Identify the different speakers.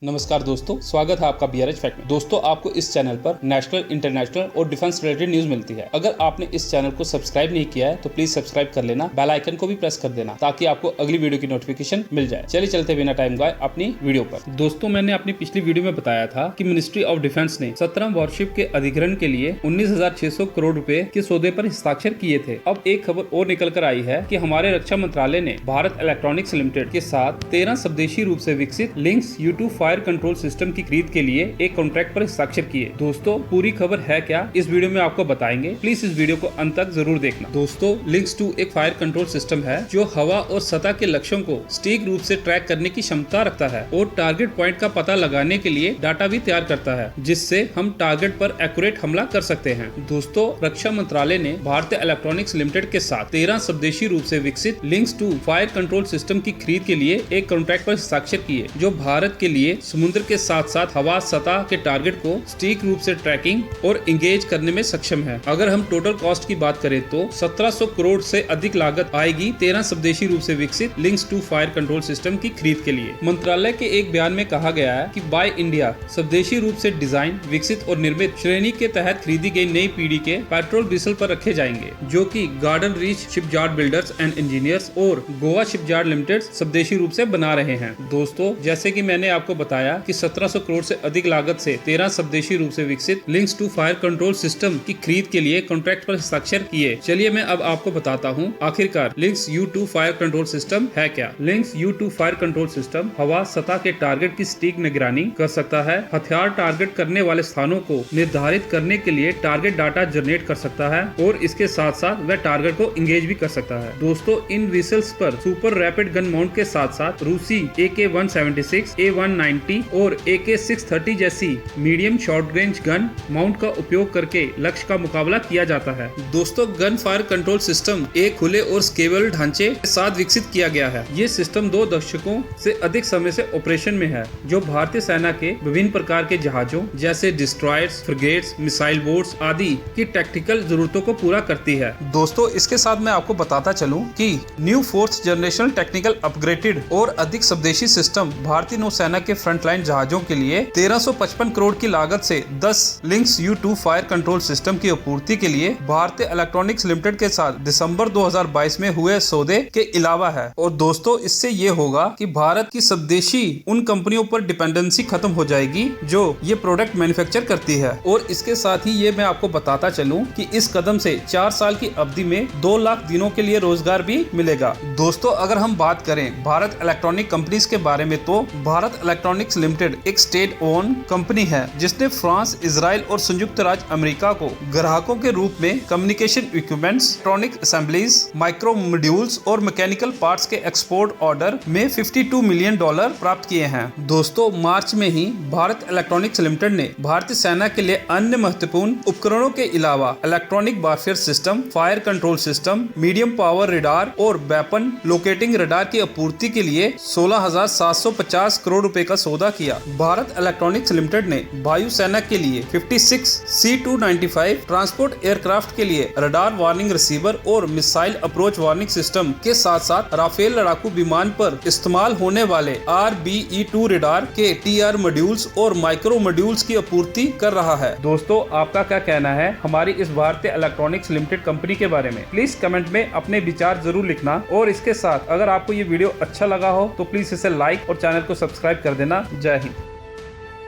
Speaker 1: नमस्कार दोस्तों, स्वागत है आपका बीआरएच फैक्ट में। दोस्तों, आपको इस चैनल पर नेशनल, इंटरनेशनल और डिफेंस रिलेटेड न्यूज मिलती है। अगर आपने इस चैनल को सब्सक्राइब नहीं किया है तो प्लीज सब्सक्राइब कर लेना, बेल आइकन को भी प्रेस कर देना ताकि आपको अगली वीडियो की नोटिफिकेशन मिल जाए। चलिए चलते बिना टाइम गवाए अपनी वीडियो पर। दोस्तों, मैंने अपनी पिछली वीडियो में बताया था कि मिनिस्ट्री ऑफ डिफेंस ने 17 वॉरशिप के अधिग्रहण के लिए 19,600 करोड़ रुपए के सौदे पर हस्ताक्षर किए थे। अब एक खबर और निकल कर आई है कि हमारे रक्षा मंत्रालय ने भारत इलेक्ट्रॉनिक्स लिमिटेड के साथ 13 स्वदेशी रूप से विकसित links U2 fire control system की खरीद के लिए एक कॉन्ट्रैक्ट पर हस्ताक्षर किए। दोस्तों, पूरी खबर है क्या, इस वीडियो में आपको बताएंगे। प्लीज इस वीडियो को अंत तक जरूर देखना। दोस्तों, लिंक्स 2 एक फायर कंट्रोल सिस्टम है जो हवा और सतह के लक्ष्यों को सटीक रूप से ट्रैक करने की क्षमता रखता है और टारगेट पॉइंट का पता लगाने के लिए डाटा भी तैयार करता है, जिससे हम टारगेट पर एक्यूरेट हमला कर सकते हैं। दोस्तों, रक्षा मंत्रालय ने भारतीय इलेक्ट्रॉनिक्स लिमिटेड के साथ 13 स्वदेशी रूप से विकसित लिंक्स 2 फायर कंट्रोल सिस्टम की खरीद के लिए एक कॉन्ट्रैक्ट पर हस्ताक्षर किए, जो भारत के लिए समुद्र के साथ साथ हवा सतह के टारगेट को सटीक रूप से ट्रैकिंग और इंगेज करने में सक्षम है। अगर हम टोटल कॉस्ट की बात करें तो 1700 करोड़ से अधिक लागत आएगी 13 स्वदेशी रूप से विकसित लिंक्स 2 फायर कंट्रोल सिस्टम की खरीद के लिए। मंत्रालय के एक बयान में कहा गया है कि बाय इंडिया स्वदेशी रूप से डिजाइन, विकसित और निर्मित श्रेणी के तहत खरीदी गई नई पीढ़ी के पेट्रोल वेसल पर रखे जाएंगे, जो कि garden reach shipyard builders and engineers और गोवा शिपयार्ड लिमिटेड स्वदेशी रूप से बना रहे हैं। दोस्तों, जैसे कि मैंने आपको बताया कि 1700 करोड़ से अधिक लागत से 13 स्वदेशी रूप से विकसित लिंक्स 2 फायर कंट्रोल सिस्टम की खरीद के लिए कॉन्ट्रैक्ट पर हस्ताक्षर किए। चलिए मैं अब आपको बताता हूं आखिरकार links U2 fire control system है क्या। Links U2 fire control system हवा सतह के टारगेट की सटीक निगरानी कर सकता है, हथियार टारगेट करने वाले स्थानों को निर्धारित करने के लिए टारगेट डाटा जनरेट कर सकता है और इसके साथ साथ वह टारगेट को इंगेज भी कर सकता है। दोस्तों, इन वेसल्स पर सुपर रैपिड गन माउंट के साथ साथ रूसी AK-176, A-190 और AK-630 जैसी medium short range gun mount का उपयोग करके लक्ष्य का मुकाबला किया जाता है। दोस्तों, गन फायर कंट्रोल सिस्टम एक खुले और स्केलेबल ढांचे के साथ विकसित किया गया है। ये सिस्टम 2 दशकों से अधिक समय से ऑपरेशन में है, जो भारतीय सेना के विभिन्न प्रकार के जहाजों जैसे डिस्ट्रॉयर्स, फ्रिगेट्स, मिसाइल बोट्स आदि की टैक्टिकल जरूरतों को पूरा करती है। दोस्तों, इसके साथ मैं आपको बताता चलूं कि new 4th generation technical upgraded और अधिक स्वदेशी सिस्टम भारतीय नौसेना के फ्रंटलाइन जहाजों के लिए 1355 करोड़ की लागत से 10 links U2 fire control system की आपूर्ति के लिए भारतीय इलेक्ट्रॉनिक्स लिमिटेड के साथ दिसंबर 2022 में हुए सौदे के अलावा है। और दोस्तों, इससे ये होगा कि भारत की स्वदेशी उन कंपनियों पर डिपेंडेंसी खत्म हो जाएगी जो ये प्रोडक्ट मैन्युफैक्चर करती है। और इसके साथ ही ये मैं आपको बताता चलूं कि इस कदम से 4 साल की अवधि में 2 लाख दिनों के लिए रोजगार भी मिलेगा। दोस्तों, अगर हम बात करें भारत इलेक्ट्रॉनिक कंपनीज के बारे में तो भारत इलेक्ट्रॉनिक्स लिमिटेड एक स्टेट ओन कंपनी है जिसने फ्रांस, इजराइल और संयुक्त राज्य अमेरिका को ग्राहकों के रूप में communication equipments, electronic assemblies, micro modules और मैकेनिकल पार्ट्स के एक्सपोर्ट ऑर्डर में $52 मिलियन प्राप्त किए हैं। दोस्तों, मार्च में ही भारत इलेक्ट्रॉनिक्स लिमिटेड ने भारतीय सेना के लिए अन्य महत्वपूर्ण उपकरणों के अलावा electronic warfare system, fire control system, medium power radar और वेपन लोकेटिंग रडार की आपूर्ति के लिए 16,750 करोड़ रुपए का सौदा किया। भारत इलेक्ट्रॉनिक्स लिमिटेड ने वायुसेना के लिए 56 C-295 ट्रांसपोर्ट एयरक्राफ्ट के लिए रडार वार्निंग रिसीवर और मिसाइल अप्रोच वार्निंग सिस्टम के साथ साथ राफेल लड़ाकू विमान पर इस्तेमाल होने वाले RBE-2 रडार के TR मॉड्यूल्स और माइक्रो मॉड्यूल्स की आपूर्ति कर रहा है। दोस्तों, आपका क्या कहना है हमारी इस भारतीय इलेक्ट्रॉनिक्स लिमिटेड कंपनी के बारे में? प्लीज कमेंट में अपने विचार जरूर लिखना। और इसके साथ अगर आपको ये वीडियो अच्छा लगा हो तो प्लीज इसे लाइक और चैनल को सब्सक्राइब कर देना। जय हिंद।